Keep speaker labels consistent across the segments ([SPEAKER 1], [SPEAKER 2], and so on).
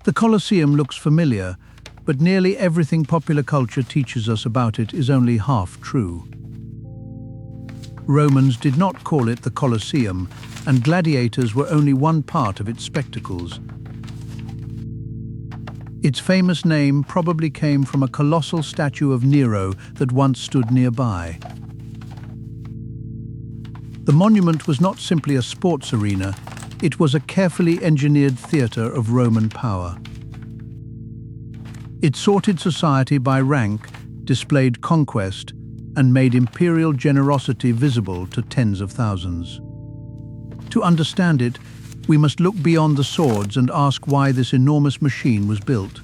[SPEAKER 1] The Colosseum looks familiar, but nearly everything popular culture teaches us about it is only half true. Romans did not call it the Colosseum, and gladiators were only one part of its spectacles. Its famous name probably came from a colossal statue of Nero that once stood nearby. The monument was not simply a sports arena, it was a carefully engineered theatre of Roman power. It sorted society by rank, displayed conquest, and made imperial generosity visible to tens of thousands. To understand it, we must look beyond the swords and ask why this enormous machine was built.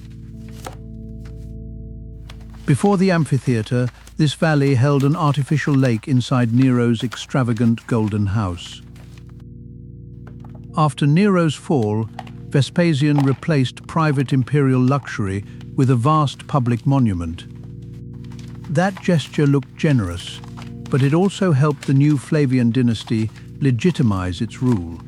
[SPEAKER 1] Before the amphitheatre, this valley held an artificial lake inside Nero's extravagant golden house. After Nero's fall, Vespasian replaced private imperial luxury with a vast public monument. That gesture looked generous, but it also helped the new Flavian dynasty legitimize its rule.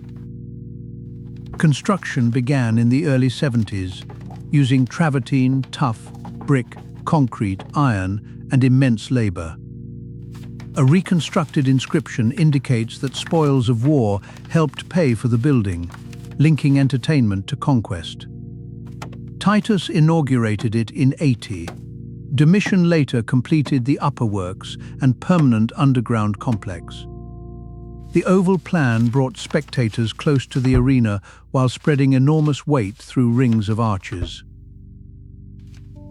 [SPEAKER 1] Construction began in the early 70s, using travertine, tuff, brick, concrete, iron, and immense labor. A reconstructed inscription indicates that spoils of war helped pay for the building, linking entertainment to conquest. Titus inaugurated it in 80. Domitian later completed the upper works and permanent underground complex. The oval plan brought spectators close to the arena while spreading enormous weight through rings of arches.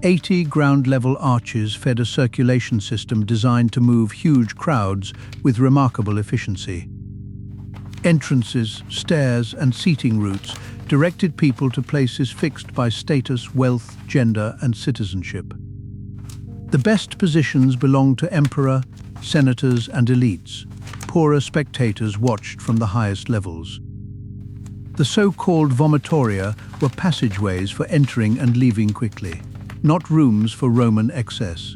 [SPEAKER 1] 80 ground-level arches fed a circulation system designed to move huge crowds with remarkable efficiency. Entrances, stairs, and seating routes directed people to places fixed by status, wealth, gender, and citizenship. The best positions belonged to emperor, senators, and elites. Poorer spectators watched from the highest levels. The so-called vomitoria were passageways for entering and leaving quickly, not rooms for Roman excess.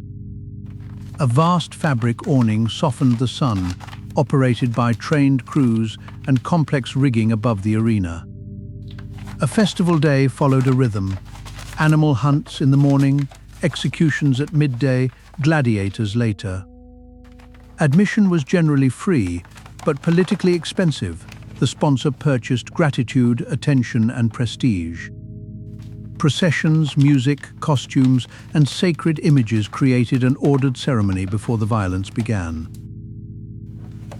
[SPEAKER 1] A vast fabric awning softened the sun, operated by trained crews and complex rigging above the arena. A festival day followed a rhythm. Animal hunts in the morning, executions at midday, gladiators later. Admission was generally free, but politically expensive. The sponsor purchased gratitude, attention, and prestige. Processions, music, costumes, and sacred images created an ordered ceremony before the violence began.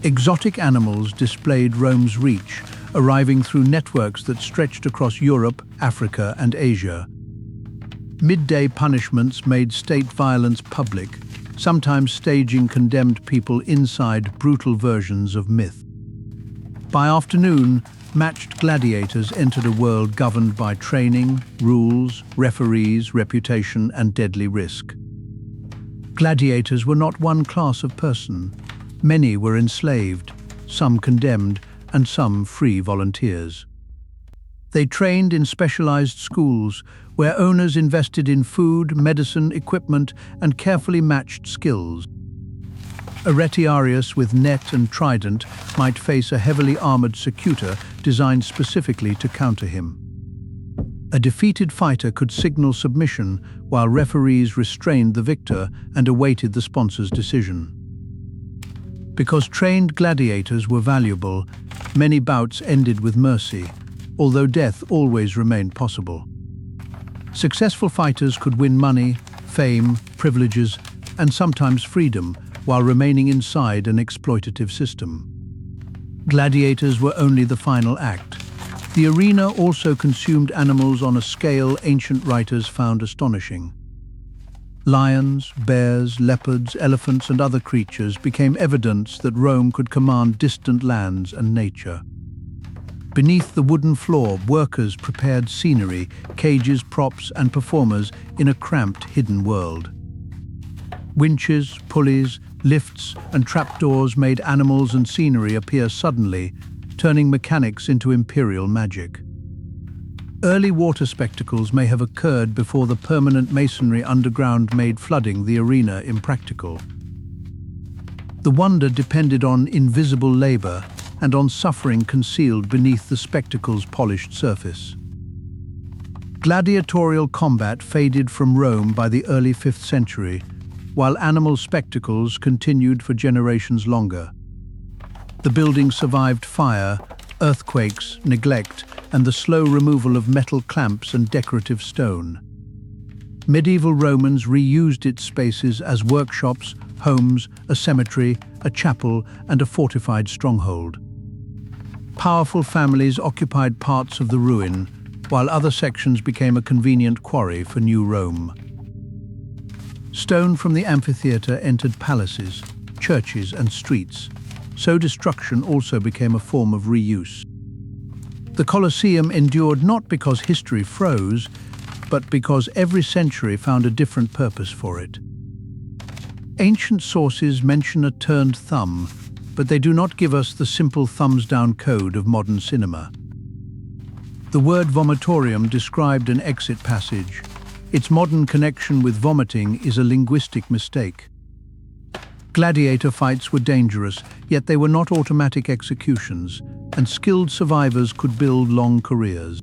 [SPEAKER 1] Exotic animals displayed Rome's reach, arriving through networks that stretched across Europe, Africa, and Asia. Midday punishments made state violence public, sometimes staging condemned people inside brutal versions of myth. By afternoon, matched gladiators entered a world governed by training, rules, referees, reputation, and deadly risk. Gladiators were not one class of person. Many were enslaved, some condemned, and some free volunteers. They trained in specialized schools, where owners invested in food, medicine, equipment, and carefully matched skills. A retiarius with net and trident might face a heavily armored secutor designed specifically to counter him. A defeated fighter could signal submission while referees restrained the victor and awaited the sponsor's decision. Because trained gladiators were valuable, many bouts ended with mercy, although death always remained possible. Successful fighters could win money, fame, privileges, and sometimes freedom while remaining inside an exploitative system. Gladiators were only the final act. The arena also consumed animals on a scale ancient writers found astonishing. Lions, bears, leopards, elephants, and other creatures became evidence that Rome could command distant lands and nature. Beneath the wooden floor, workers prepared scenery, cages, props, and performers in a cramped, hidden world. Winches, pulleys, lifts, and trapdoors made animals and scenery appear suddenly, turning mechanics into imperial magic. Early water spectacles may have occurred before the permanent masonry underground made flooding the arena impractical. The wonder depended on invisible labor and on suffering concealed beneath the spectacle's polished surface. Gladiatorial combat faded from Rome by the early 5th century, while animal spectacles continued for generations longer. The building survived fire, earthquakes, neglect, and the slow removal of metal clamps and decorative stone. Medieval Romans reused its spaces as workshops, homes, a cemetery, a chapel, and a fortified stronghold. Powerful families occupied parts of the ruin, while other sections became a convenient quarry for new Rome. Stone from the amphitheatre entered palaces, churches, and streets, so destruction also became a form of reuse. The Colosseum endured not because history froze, but because every century found a different purpose for it. Ancient sources mention a turned thumb, but they do not give us the simple thumbs-down code of modern cinema. The word vomitorium described an exit passage. Its modern connection with vomiting is a linguistic mistake. Gladiator fights were dangerous, yet they were not automatic executions, and skilled survivors could build long careers.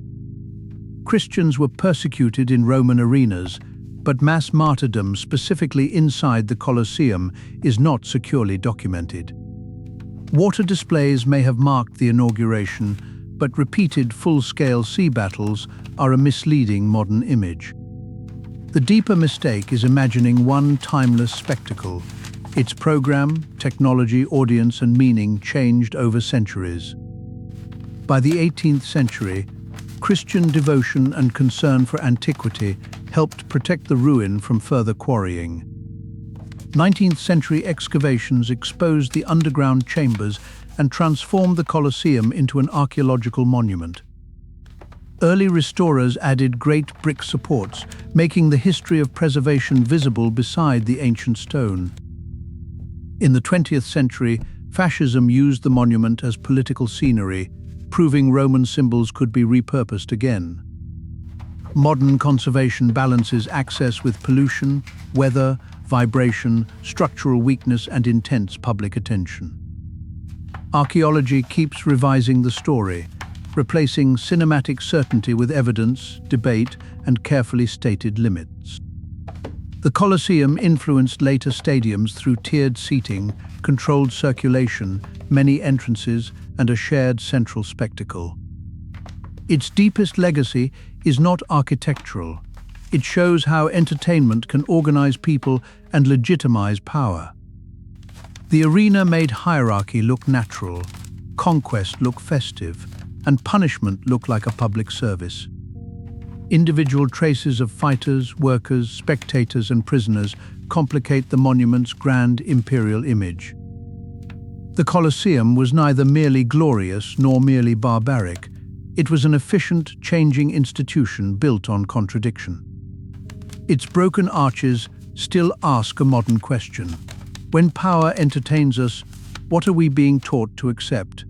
[SPEAKER 1] Christians were persecuted in Roman arenas, but mass martyrdom specifically inside the Colosseum is not securely documented. Water displays may have marked the inauguration, but repeated full-scale sea battles are a misleading modern image. The deeper mistake is imagining one timeless spectacle. Its program, technology, audience, and meaning changed over centuries. By the 18th century, Christian devotion and concern for antiquity helped protect the ruin from further quarrying. 19th century excavations exposed the underground chambers and transformed the Colosseum into an archaeological monument. Early restorers added great brick supports, making the history of preservation visible beside the ancient stone. In the 20th century, fascism used the monument as political scenery, proving Roman symbols could be repurposed again. Modern conservation balances access with pollution, weather, vibration, structural weakness, and intense public attention. Archaeology keeps revising the story, replacing cinematic certainty with evidence, debate, and carefully stated limits. The Colosseum influenced later stadiums through tiered seating, controlled circulation, many entrances, and a shared central spectacle. Its deepest legacy is not architectural. It shows how entertainment can organize people and legitimize power. The arena made hierarchy look natural, conquest look festive, and punishment look like a public service. Individual traces of fighters, workers, spectators, and prisoners complicate the monument's grand imperial image. The Colosseum was neither merely glorious nor merely barbaric. It was an efficient, changing institution built on contradiction. Its broken arches still ask a modern question. When power entertains us, what are we being taught to accept?